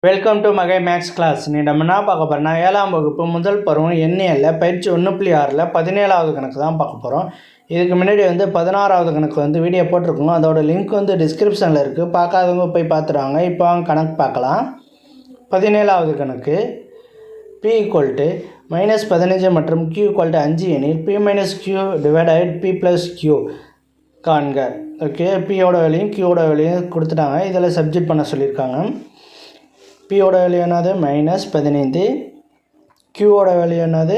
Welcome to மகை maths class. நீ நம்ம என்ன பார்க்க போகிறோம்னா 7ஆம் வகுப்பு முதல் பருவம் எண்ணியலில் பயிற்சி 1.6ல் 17வது கணக்கு தான் பார்க்க போகிறோம். இதுக்கு முன்னாடி 16வது கணக்கு வீடியோ போட்டிருக்கோம். அதோட லிங்க் டிஸ்கிரிப்ஷனில் இருக்குது. பார்க்காதவங்க போய் பார்த்துருவாங்க. இப்போ கணக்கு பார்க்கலாம். 17வது கணக்கு P = -15 மற்றும் Q = 5 எனில் P - Q / P + Q காண்க. ஓகே, Pயோட வேலையும் Qயோட வேலையும் கொடுத்துட்டாங்க. இதில் சப்ஜெக்ட் பண்ண சொல்லியிருக்காங்க. Pயோட வேல்யூ என்னது -15, Qயோட வேல்யூ என்னது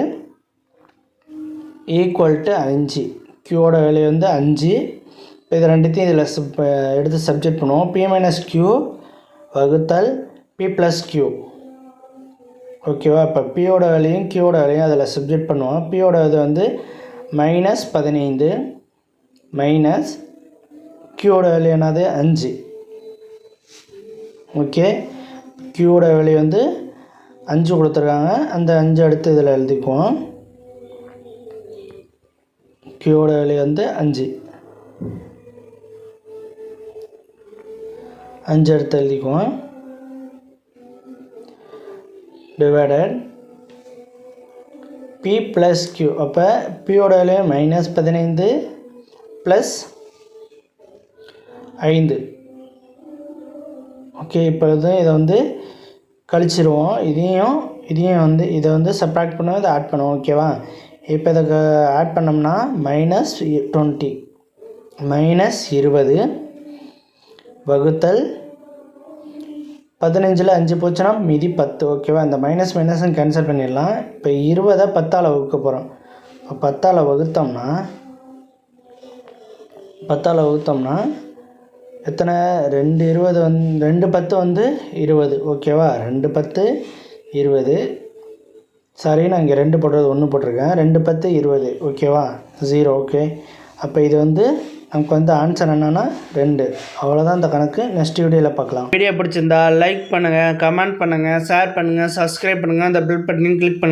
=5. Qயோட வேல்யூ 5. இது ரெண்டுத்தையும் இதில் எடுத்து சப்ஜெக்ட் பண்ணுவோம். P - Q வகுத்தல் P + Q. ஓகேவா? இப்போ Pயோட வேல்யூயும் Qயோட வேல்யூயும் அதில் சப்ஜெக்ட் பண்ணுவோம். Pயோட இது -15 மைனஸ் Qயோட வேல்யூ என்னது 5. ஓகே, Qயோட வேல்யூ 5 கொடுத்துருக்காங்க. அந்த 5 எடுத்து இதில் எழுதிக்குவோம். Qயோட வேல்யூ 5 எடுத்து எழுதிக்குவோம். Divided P + Q. அப்போ Pயோட வேல்யூ -15 + 5. ஓகே, இப்போ இதை கழிச்சிருவோம். இதையும் இதை சப்ராக்ட் பண்ணுவோம், இதை ஆட் பண்ணுவோம். ஓகேவா? இப்போ இதை ஆட் பண்ணோம்னா -20 -20 வகுத்தல் 15ல் 5 போச்சுன்னா மீதி 10. ஓகேவா? இந்த மைனஸ் கேன்சல் பண்ணிடலாம். இப்போ 20 10ஆல் வகுக்க போகிறோம். இப்போ 10ஆல் வகுத்தோம்னா எத்தனை? 2 20 2 10 20. ஓகேவா? 2 10 20. சாரி, நான் இங்கே 2 போடுறது 1 போட்டிருக்கேன். 2 10 20. ஓகேவா? 0. ஓகே, அப்போ இது நமக்கு ஆன்சர் என்னென்னா 2. அவ்வளோதான் இந்த கணக்கு. நெக்ஸ்ட் வீடியோவில் பார்க்கலாம். வீடியோ பிடிச்சிருந்தா லைக் பண்ணுங்கள், கமெண்ட் பண்ணுங்கள், ஷேர் பண்ணுங்கள், சப்ஸ்கிரைப் பண்ணுங்கள், அந்த பெல் பட்டனையும் கிளிக் பண்ணுங்கள்.